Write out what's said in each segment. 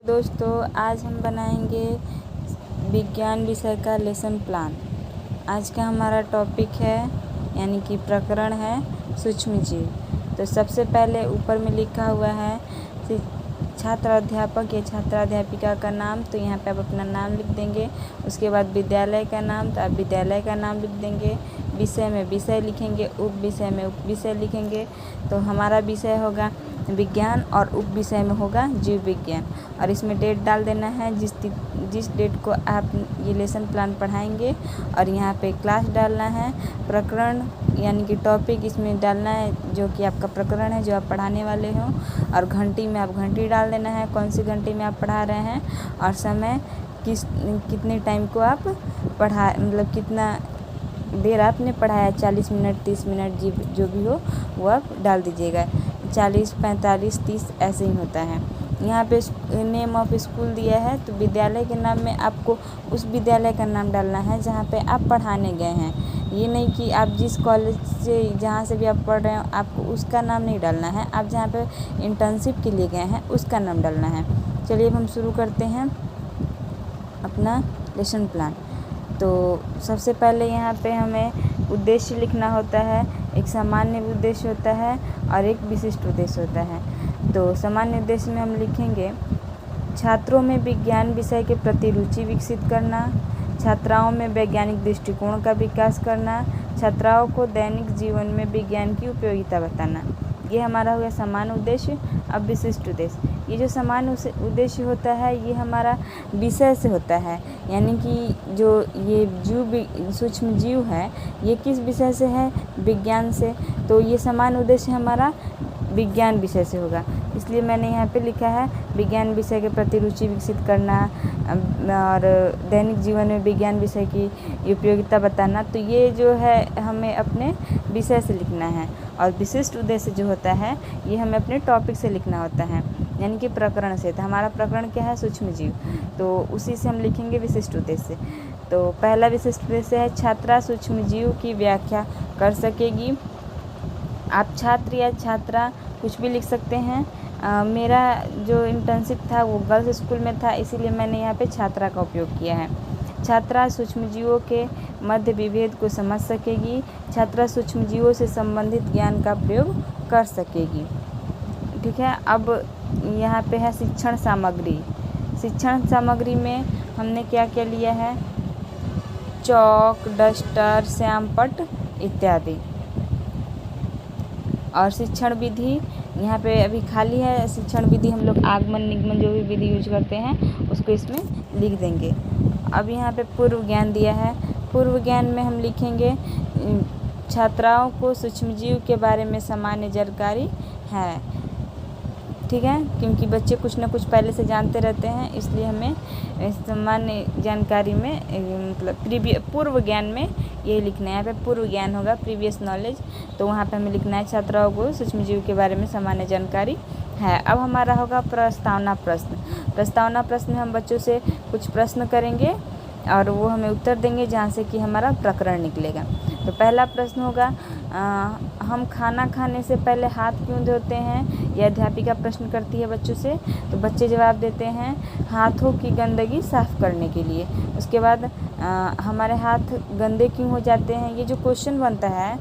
दोस्तों, आज हम बनाएंगे विज्ञान विषय का लेसन प्लान। आज का हमारा टॉपिक है यानी कि प्रकरण है सूक्ष्म जीव। तो सबसे पहले ऊपर में लिखा हुआ है छात्र अध्यापक या छात्राध्यापिका का नाम, तो यहाँ पे आप अपना नाम लिख देंगे। उसके बाद विद्यालय का नाम, तो आप विद्यालय का नाम लिख देंगे। विषय में विषय लिखेंगे, उप विषय में उप विषय लिखेंगे। तो हमारा विषय होगा विज्ञान और उप विषय में होगा जीव विज्ञान। और इसमें डेट डाल देना है जिस डेट को आप ये लेसन प्लान पढ़ाएंगे। और यहाँ पे क्लास डालना है, प्रकरण यानी कि टॉपिक इसमें डालना है जो कि आपका प्रकरण है जो आप पढ़ाने वाले हो। और घंटी में आप घंटी डाल देना है, कौन सी घंटी में आप पढ़ा रहे हैं। और समय कितने टाइम को आप मतलब कितना देर आपने पढ़ाया, 40 मिनट 30 मिनट जो भी हो वो आप डाल दीजिएगा। 40 45 30 ऐसे ही होता है। यहाँ पे नेम ऑफ स्कूल दिया है, तो विद्यालय के नाम में आपको उस विद्यालय का नाम डालना है जहाँ पे आप पढ़ाने गए हैं। ये नहीं कि आप जिस कॉलेज से जहाँ से भी आप पढ़ रहे हो आपको उसका नाम नहीं डालना है। आप जहाँ पे इंटर्नशिप के लिए गए हैं उसका नाम डालना है। चलिए अब हम शुरू करते हैं अपना लेसन प्लान। तो सबसे पहले यहाँ पे हमें उद्देश्य लिखना होता है। एक सामान्य उद्देश्य होता है और एक विशिष्ट उद्देश्य होता है। तो सामान्य उद्देश्य में हम लिखेंगे छात्रों में विज्ञान विषय के प्रति रुचि विकसित करना, छात्राओं में वैज्ञानिक दृष्टिकोण का विकास करना, छात्राओं को दैनिक जीवन में विज्ञान की उपयोगिता बताना। ये हमारा हुआ सामान्य उद्देश्य। अब विशिष्ट उद्देश्य, ये जो सामान्य उद्देश्य होता है ये हमारा विषय से होता है, यानी कि जो ये जीव सूक्ष्म जीव है ये किस विषय से है, विज्ञान से। तो ये सामान्य उद्देश्य हमारा विज्ञान विषय से होगा, इसलिए मैंने यहाँ पे लिखा है विज्ञान विषय के प्रति रुचि विकसित करना और दैनिक जीवन में विज्ञान विषय की उपयोगिता बताना। तो ये जो है हमें अपने विषय से लिखना है। और विशिष्ट उद्देश्य जो होता है ये हमें अपने टॉपिक से लिखना होता है, यानी कि प्रकरण से। तो हमारा प्रकरण क्या है, सूक्ष्म जीव, तो उसी से हम लिखेंगे विशिष्ट उद्देश्य। तो पहला विशिष्ट उद्देश्य है छात्रा सूक्ष्म जीव की व्याख्या कर सकेगी। आप छात्र या छात्रा कुछ भी लिख सकते हैं। मेरा जो इंटर्नशिप था वो गर्ल्स स्कूल में था, इसीलिए मैंने यहाँ पे छात्रा का उपयोग किया है। छात्रा सूक्ष्मजीवों के मध्य विभेद को समझ सकेगी। छात्रा सूक्ष्मजीवों से संबंधित ज्ञान का प्रयोग कर सकेगी। ठीक है। अब यहाँ पे है शिक्षण सामग्री। शिक्षण सामग्री में हमने क्या क्या लिया है, चौक, डस्टर, श्यामपट्ट इत्यादि। और शिक्षण विधि यहाँ पे अभी खाली है। शिक्षण विधि हम लोग आगमन निगमन जो भी विधि यूज करते हैं उसको इसमें लिख देंगे। अब यहाँ पे पूर्व ज्ञान दिया है। पूर्व ज्ञान में हम लिखेंगे छात्राओं को सूक्ष्मजीव के बारे में सामान्य जानकारी है। ठीक है, क्योंकि बच्चे कुछ ना कुछ पहले से जानते रहते हैं, इसलिए हमें सामान्य जानकारी में मतलब पूर्व ज्ञान में ये लिखना है। यहाँ पे पूर्व ज्ञान होगा, प्रीवियस नॉलेज। तो वहाँ पे हमें लिखना है छात्राओं को सूक्ष्मजीव के बारे में सामान्य जानकारी है। अब हमारा होगा प्रस्तावना प्रश्न। प्रस्तावना प्रश्न में हम बच्चों से कुछ प्रश्न करेंगे और वो हमें उत्तर देंगे जहाँ से कि हमारा प्रकरण निकलेगा। तो पहला प्रश्न होगा हम खाना खाने से पहले हाथ क्यों धोते हैं, यह अध्यापिका प्रश्न करती है बच्चों से। तो बच्चे जवाब देते हैं हाथों की गंदगी साफ़ करने के लिए। उसके बाद हमारे हाथ गंदे क्यों हो जाते हैं। ये जो क्वेश्चन बनता है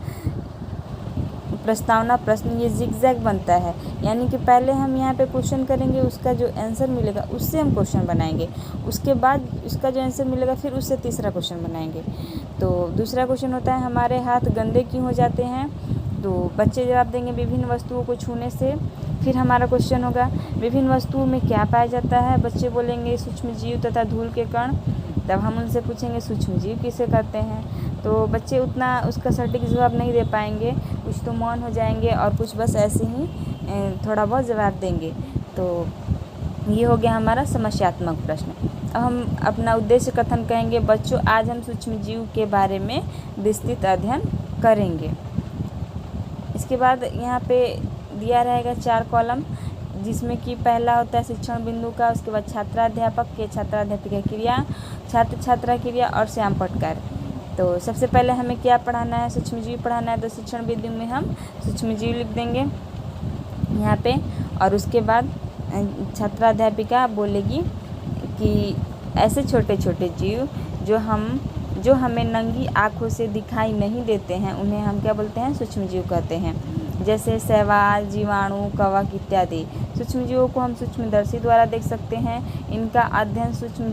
प्रस्तावना प्रश्न ये जिगजैग बनता है, यानी कि पहले हम यहाँ पे क्वेश्चन करेंगे, उसका जो आंसर मिलेगा उससे हम क्वेश्चन बनाएंगे, उसके बाद उसका जो आंसर मिलेगा फिर उससे तीसरा क्वेश्चन बनाएंगे। तो दूसरा क्वेश्चन होता है हमारे हाथ गंदे क्यों हो जाते हैं। तो बच्चे जवाब देंगे विभिन्न वस्तुओं को छूने से। फिर हमारा क्वेश्चन होगा विभिन्न वस्तुओं में क्या पाया जाता है। बच्चे बोलेंगे सूक्ष्मजीव तथा धूल के कण। तब हम उनसे पूछेंगे सूक्ष्मजीव किसे कहते हैं। तो बच्चे उतना उसका सटीक जवाब नहीं दे पाएंगे, कुछ तो मौन हो जाएंगे और कुछ बस ऐसे ही थोड़ा बहुत जवाब देंगे। तो ये हो गया हमारा समस्यात्मक प्रश्न। अब हम अपना उद्देश्य कथन कहेंगे बच्चों आज हम सूक्ष्मजीव के बारे में विस्तृत अध्ययन करेंगे। इसके बाद यहाँ पे दिया रहेगा 4 कॉलम, जिसमें कि पहला होता है शिक्षण बिंदु का, उसके बाद छात्राध्यापक के छात्राध्यापिका क्रिया, छात्र छात्रा क्रिया और श्यामपट्ट कार्य। तो सबसे पहले हमें क्या पढ़ाना है, सूक्ष्मजीव पढ़ाना है। तो शिक्षण बिंदु में हम सूक्ष्मजीव लिख देंगे यहाँ पे। और उसके बाद छात्राध्यापिका बोलेगी कि ऐसे छोटे छोटे जीव जो हमें नंगी आँखों से दिखाई नहीं देते हैं, उन्हें हम क्या बोलते हैं? सूक्ष्म जीव कहते हैं। जैसे शैवाल, जीवाणु, कवक इत्यादि। सूक्ष्म जीवों को हम सूक्ष्मदर्शी द्वारा देख सकते हैं। इनका अध्ययन सूक्ष्म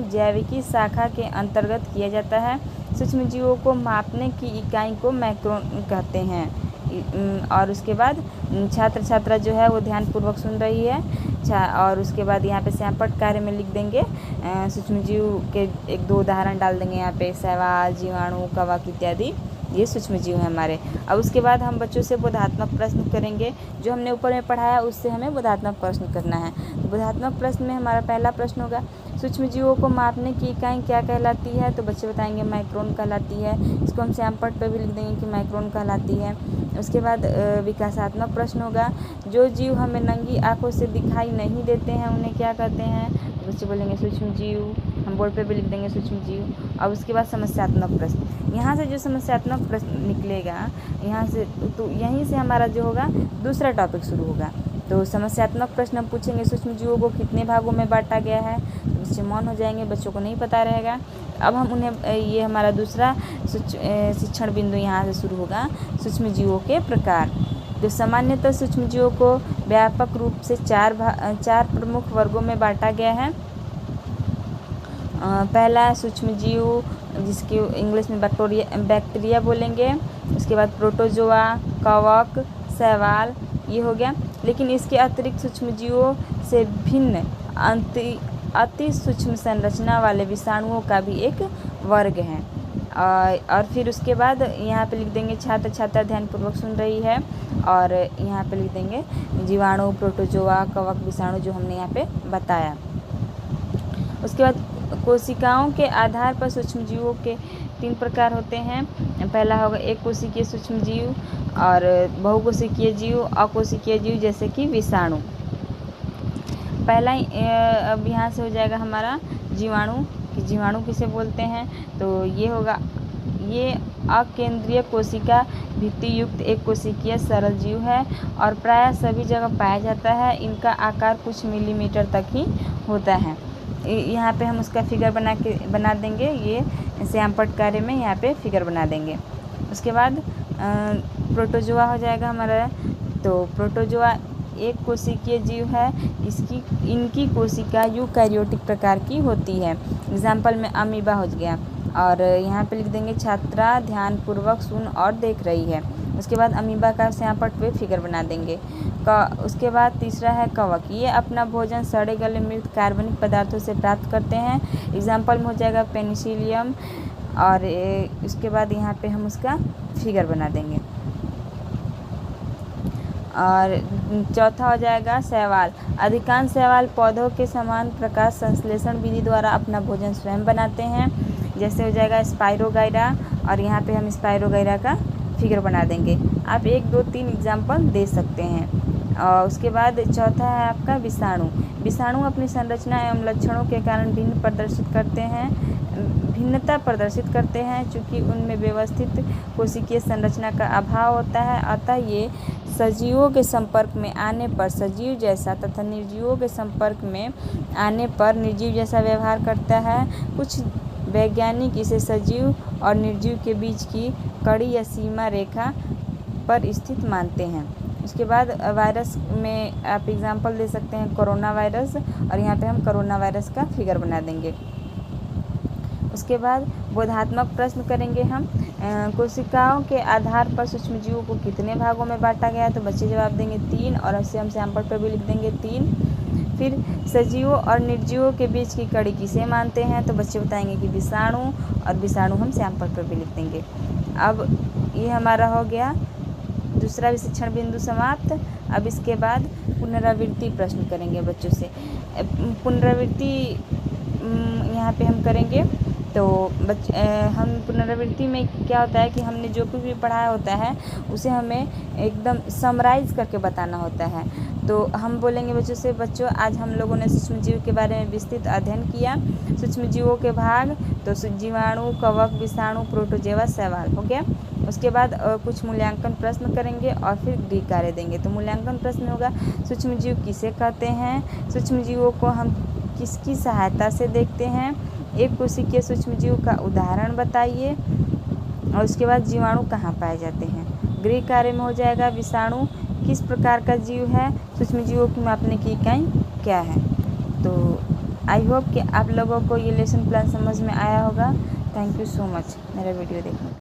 जैविकी शाखा के अंतर्गत किया जाता है। सूक्ष्म जीवों को मापने की इकाई को माइक्रोन कहते हैं। और उसके बाद छात्र छात्रा जो है वो ध्यानपूर्वक सुन रही है। और उसके बाद यहाँ पे श्यामपट्ट कार्य में लिख देंगे सूक्ष्म जीव के 1-2 उदाहरण डाल देंगे यहाँ पे। शैवाल, जीवाणु, कवक इत्यादि ये सूक्ष्म जीव हैं हमारे। अब उसके बाद हम बच्चों से बोधात्मक प्रश्न करेंगे। जो हमने ऊपर में पढ़ाया उससे हमें बोधात्मक प्रश्न करना है। तो बोधात्मक प्रश्न में हमारा पहला प्रश्न होगा, सूक्ष्म जीवों को मापने की इकाई क्या कहलाती है? तो बच्चे बताएंगे माइक्रोन कहलाती है। इसको हम श्यामपट्ट पे भी लिख देंगे कि माइक्रोन कहलाती है। उसके बाद विकासात्मक प्रश्न होगा, जो जीव हमें नंगी आँखों से दिखाई नहीं देते हैं उन्हें क्या कहते हैं? तो बच्चे बोलेंगे सूक्ष्म जीव। हम बोर्ड पे भी लिख देंगे सूक्ष्म जीव। और उसके बाद समस्यात्मक प्रश्न। यहाँ से जो समस्यात्मक प्रश्न निकलेगा, यहाँ से तो यहीं से हमारा जो होगा दूसरा टॉपिक शुरू होगा। तो समस्यात्मक प्रश्न हम पूछेंगे, सूक्ष्म जीवों को कितने भागों में बांटा गया है? तो बच्चे मौन हो जाएंगे, बच्चों को नहीं पता रहेगा। अब हम उन्हें ये हमारा दूसरा शिक्षण बिंदु यहाँ से शुरू होगा, सूक्ष्म जीवों के प्रकार। तो सामान्यतः सूक्ष्म जीवों को व्यापक रूप से चार प्रमुख वर्गों में बांटा गया है। पहला सूक्ष्म जीव जिसकी इंग्लिश में बैक्टीरिया बोलेंगे। उसके बाद प्रोटोजोआ, कवक, शैवाल, ये हो गया। लेकिन इसके अतिरिक्त सूक्ष्म जीवों से भिन्न अति सूक्ष्म संरचना वाले विषाणुओं का भी एक वर्ग है। और फिर उसके बाद यहाँ पे लिख देंगे, छात्र छात्रा ध्यानपूर्वक सुन रही है। और यहाँ पे लिख देंगे जीवाणु, प्रोटोजोआ, कवक, विषाणु जो हमने यहाँ पे बताया। उसके बाद कोशिकाओं के आधार पर सूक्ष्म जीवों के 3 प्रकार होते हैं। पहला होगा एक कोशिकीय सूक्ष्म जीव, और बहुकोशिकीय जीव, अकोशिकीय जीव जैसे कि विषाणु। पहला अब यहाँ से हो जाएगा हमारा जीवाणु, कि जीवाणु किसे बोलते हैं? तो ये होगा, ये अकेंद्रीय कोशिका भित्ति युक्त एक कोशिकीय सरल जीव है और प्रायः सभी जगह पाया जाता है। इनका आकार कुछ मिलीमीटर तक ही होता है। यहाँ पे हम उसका फिगर बना देंगे, ये श्यामपट्ट कार्य में यहाँ पे फिगर बना देंगे। उसके बाद प्रोटोजोआ हो जाएगा हमारा। तो प्रोटोजोआ एक कोशिकीय जीव है। इनकी कोशिका यूकैरियोटिक प्रकार की होती है। एग्जाम्पल में अमीबा हो गया। और यहाँ पे लिख देंगे, छात्रा ध्यानपूर्वक सुन और देख रही है। उसके बाद अमीबा का श्यामपट्ट पे फिगर बना देंगे। उसके बाद तीसरा है कवक। ये अपना भोजन सड़े गले मृत कार्बनिक पदार्थों से प्राप्त करते हैं। एग्जाम्पल में हो जाएगा पेनिसिलियम। और उसके बाद यहाँ पे हम उसका फिगर बना देंगे। और चौथा हो जाएगा शैवाल। अधिकांश शैवाल पौधों के समान प्रकाश संश्लेषण विधि द्वारा अपना भोजन स्वयं बनाते हैं। जैसे हो जाएगा स्पाइरोगाइरा। और यहाँ पे हम स्पाइरोगाइरा का फिगर बना देंगे। आप 1, 2, 3 एग्जाम्पल दे सकते हैं। और उसके बाद चौथा है आपका विषाणु। विषाणु अपनी संरचना एवं लक्षणों के कारण भिन्नता प्रदर्शित करते हैं। चूँकि उनमें व्यवस्थित कोशिकीय संरचना का अभाव होता है, अतः ये सजीवों के संपर्क में आने पर सजीव जैसा तथा निर्जीवों के संपर्क में आने पर निर्जीव जैसा व्यवहार करता है। कुछ वैज्ञानिक इसे सजीव और निर्जीव के बीच की कड़ी या सीमा रेखा पर स्थित मानते हैं। उसके बाद वायरस में आप एग्जांपल दे सकते हैं कोरोना वायरस। और यहाँ पे हम कोरोना वायरस का फिगर बना देंगे। उसके बाद बोधात्मक प्रश्न करेंगे हम। कोशिकाओं के आधार पर सूक्ष्म जीवों को कितने भागों में बांटा गया? तो बच्चे जवाब देंगे 3। और ऐसे हम श्यामपट्ट पर भी लिख देंगे 3। फिर सजीवों और निर्जीवों के बीच की कड़ी किसे मानते हैं? तो बच्चे बताएंगे कि विषाणु। और विषाणु हम श्यामपट्ट पर भी लिख देंगे। अब ये हमारा हो गया दूसरा विशिक्षण बिंदु समाप्त। अब इसके बाद पुनरावृत्ति प्रश्न करेंगे बच्चों से। पुनरावृत्ति यहाँ पे हम करेंगे। तो हम पुनरावृत्ति में क्या होता है कि हमने जो कुछ भी पढ़ाया होता है उसे हमें एकदम समराइज़ करके बताना होता है। तो हम बोलेंगे बच्चों से, बच्चों आज हम लोगों ने सूक्ष्म जीव के बारे में विस्तृत अध्ययन किया। सूक्ष्म जीवों के भाग तो जीवाणु, कवक, विषाणु, प्रोटोजोआ, शैवाल हो गया। उसके बाद कुछ मूल्यांकन प्रश्न करेंगे और फिर गृह कार्य देंगे। तो मूल्यांकन प्रश्न होगा, सूक्ष्म जीव किसे कहते हैं, सूक्ष्म जीवों को हम किसकी सहायता से देखते हैं, एक कोशिकीय सूक्ष्म जीव का उदाहरण बताइए, और उसके बाद जीवाणु कहाँ पाए जाते हैं। गृह कार्य में हो जाएगा, विषाणु किस प्रकार का जीव है, सूक्ष्म जीवों की मापने की इकाई क्या है। तो आई होप कि आप लोगों को ये लेसन प्लान समझ में आया होगा। थैंक यू सो मच मेरा वीडियो देखने।